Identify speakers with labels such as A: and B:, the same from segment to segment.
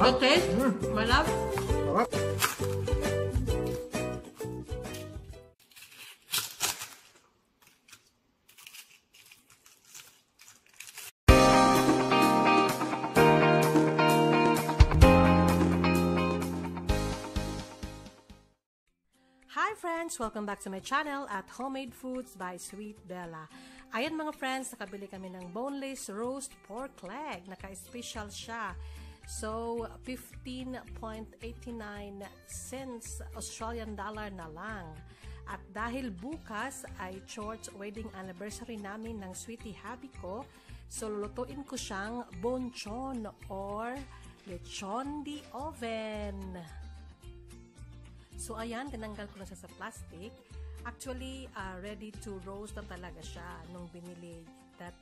A: Good taste? My love?
B: Sarap.
A: Hi friends! Welcome back to my channel at Homemade Foods by Sweet Bella. Ayan mga friends, nakabili kami ng boneless roast pork leg. Naka-special siya. So, 15.89 cents Australian dollar na lang. At dahil bukas ay church wedding anniversary namin ng sweetie hubby ko, so lulutuin ko siyang bonchon or lechon di oven. So, ayan, tinanggal ko na siya sa plastic. Actually, ready to roast na talaga siya nung binili.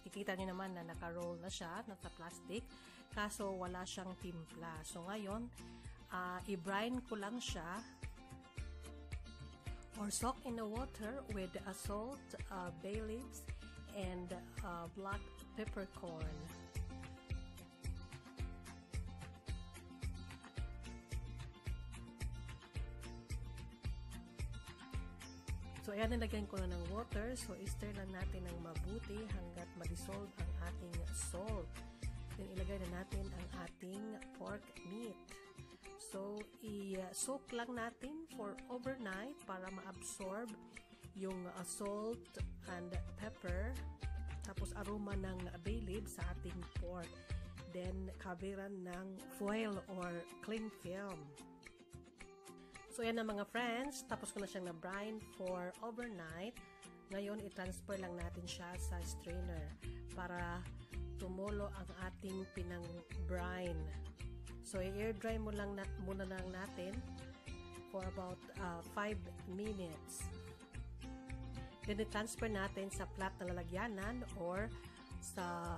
A: Ikita nyo naman na naka-roll na siya, nasa plastic. Kaso, wala siyang timpla. So, ngayon, i-brine ko lang siya or soak in the water with salt, bay leaves, and black peppercorn. So, ayan, nilagyan ko na ng water. So, i-stir lang natin ng mabuti hanggat ma-dissolve ang ating salt. Then, ilagay na natin ang ating pork meat. So, i-soak lang natin for overnight para ma-absorb yung salt and pepper. Tapos, aroma ng bay leaves sa ating pork. Then, coveran ng foil or cling film. So, yan na mga friends. Tapos ko na siyang na-brine for overnight. Ngayon, i-transfer lang natin siya sa strainer para tumulo ang ating pinang-brine. So, i-air dry muna lang natin for about 5 minutes. Then, i-transfer natin sa flat na lalagyanan or sa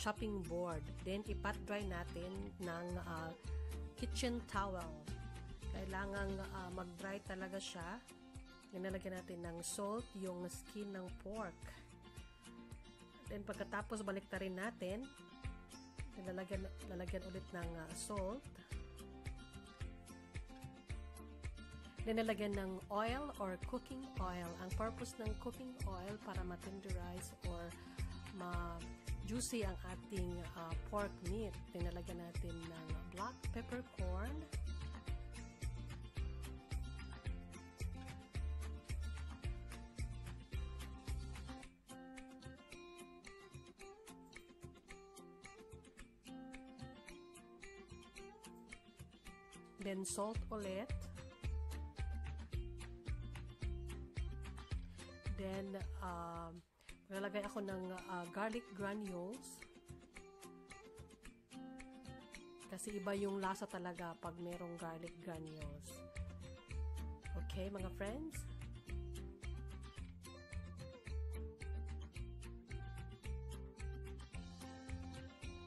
A: chopping board. Then, i-pat dry natin ng kitchen towel. Kailangan mag-dry talaga siya. Nilagyan natin ng salt, yung skin ng pork. Then pagkatapos baliktarin natin, lalagyan ulit ng salt. Then nilagyan ng oil or cooking oil. Ang purpose ng cooking oil para ma-tenderize or ma-juicy ang ating pork meat. Then nilagyan natin ng black peppercorn. Then salt ulit. Then lalagay ako ng garlic granules. Kasi iba yung lasa talaga pag merong garlic granules. Okay, mga friends?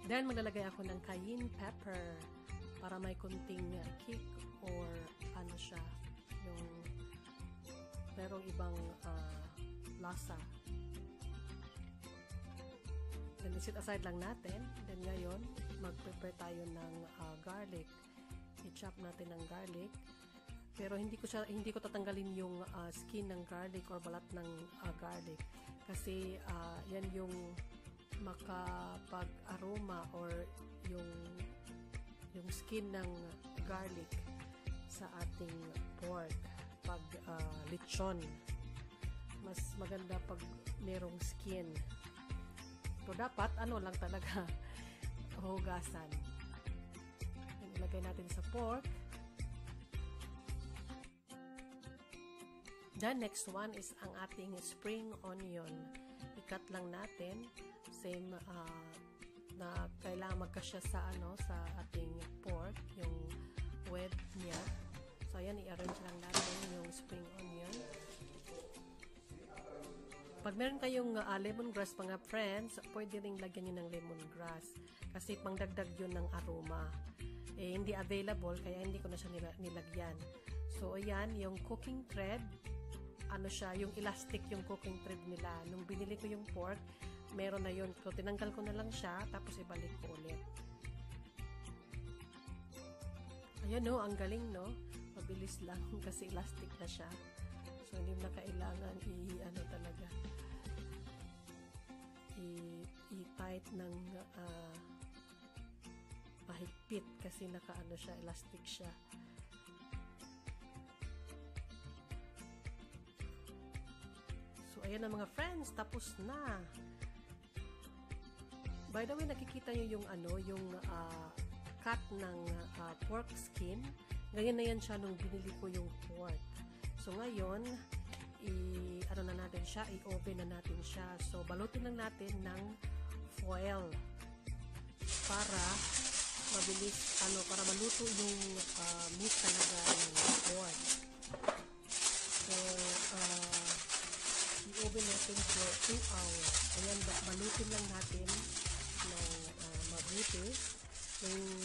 A: Then maglalagay ako ng cayenne pepper para may kunting kick or ano siya, yung merong ibang lasa. Then isit aside lang natin. Then ngayon mag-prepare tayo ng garlic. I-chop natin ng garlic. Pero hindi ko tatanggalin yung skin ng garlic or balat ng garlic kasi yan yung makapag-aroma or yung skin ng garlic sa ating pork pag lechon. Mas maganda pag merong skin. So dapat ano lang talaga hugasan. Ilagay natin sa pork. The next one is ang ating spring onion. I-cut lang natin. Same na kailangan magkasya sa sa ating pork, yung wedge niya. So ayan, i-arrange lang natin yung spring onion. Pag meron kayong lemongrass mga friends, pwede ring lagyan nyo ng lemongrass kasi pangdagdag yun ng aroma. Hindi available kaya hindi ko na siya nilagyan. So ayan, yung cooking thread, ano siya, yung elastic yung cooking thread nila. Nung binili ko yung pork, meron na yun. So, tinanggal ko na lang siya, tapos ibalik ko ulit. Ayan no, ang galing no. Mabilis lang kasi elastic na siya. So hindi mo na kailangan i-tight ng mahigpit kasi siya, elastic siya. So ayan na mga friends, tapos na. By the way, nakikita niyo yung yung cut ng pork skin. Ganyan na yan siya nung binili ko yung pork. So ngayon, i-oven na natin siya. So balutin lang natin ng foil para mabilis, para maluto yung meat talaga ng pork. So, i-oven natin for 2 hours. Ayan, balutin lang natin ng mabuti.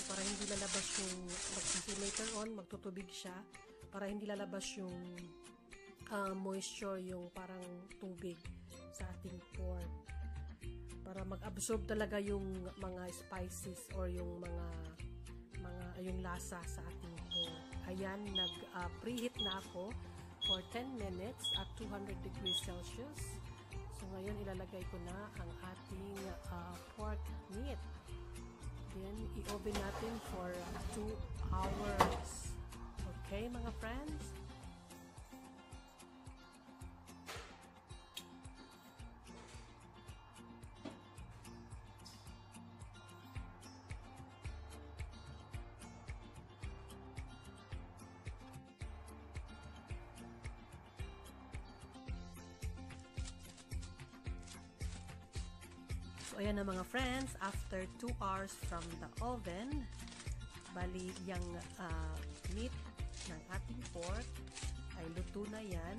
A: Para hindi lalabas yung, later on, magtutubig siya para hindi lalabas yung moisture, yung parang tubig sa ating pork. Para mag-absorb talaga yung mga spices or yung yung lasa sa ating pork. Ayan, nag-preheat na ako for 10 minutes at 200 degrees Celsius. So ngayon ilalagay ko na ang ating pork meat. Then i-oven natin for 2 hours. Okay mga friends? So, ayan na mga friends, after 2 hours from the oven, bali yung meat ng ating pork ay luto na yan.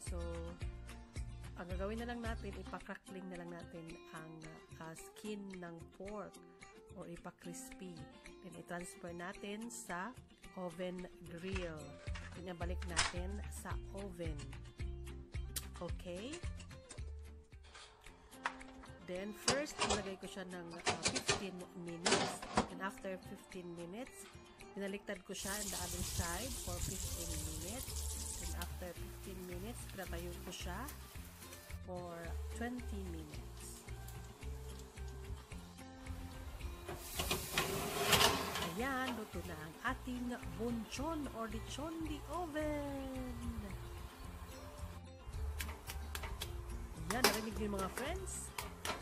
A: So, ang gagawin na lang natin, ipakrakling na lang natin ang skin ng pork or ipakrispy. Then, i-transfer natin sa oven grill. Pinabalik natin sa oven. Okay? Then, first, ilagay ko siya ng 15 minutes. And after 15 minutes, binaliktad ko siya on the other side for 15 minutes. And after 15 minutes, pinatayo ko siya for 20 minutes. Ayan, luto na ang ating bonchon or lechon the oven. Ayan, narinig niyo mga friends?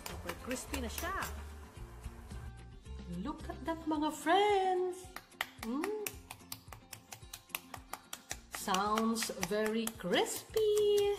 A: Super crispy na siya. Look at that mga friends. Sounds very crispy.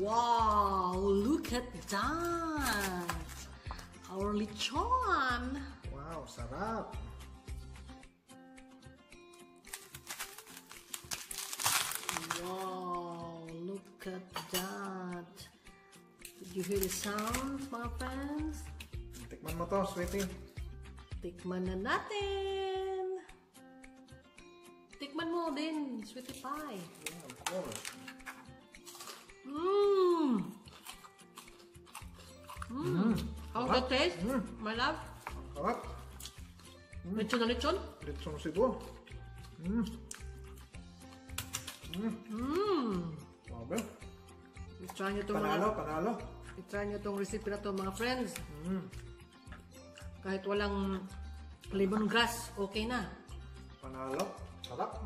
A: Wow, look at that! Our lechon!
B: Wow, sarap!
A: Wow, look at that! Did you hear the sound, mga friends?
B: Tikman mo to, sweetie.
A: Tikman na natin! Tikman mo din, sweetie pie.
B: Yeah, of course.
A: How's the taste, my love?
B: Sarap.
A: Lechon na lechon?
B: Lechon Cebu. Sabi.
A: I-try nyo itong
B: Panalo.
A: I-try nyo itong recipe na ito mga friends. Kahit walang lemongrass, okay na.
B: Panalo. Sarap.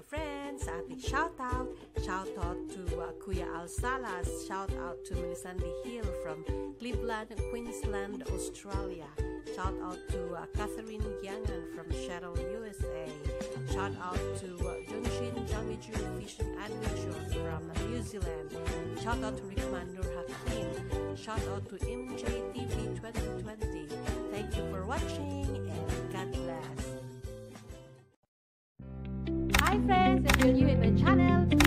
A: Friends, sa ating shoutout to Kuya Al Salas, shoutout to Melisande Hill from Cleveland, Queensland, Australia, shoutout to Catherine Yangan from Cheryl, USA, shoutout to Junshin Jamiju Fishing Adventures from New Zealand, shoutout to Rickman Nur Hakim, shoutout to MJTV 2020. Thank you for watching and God bless. you're new in my channel,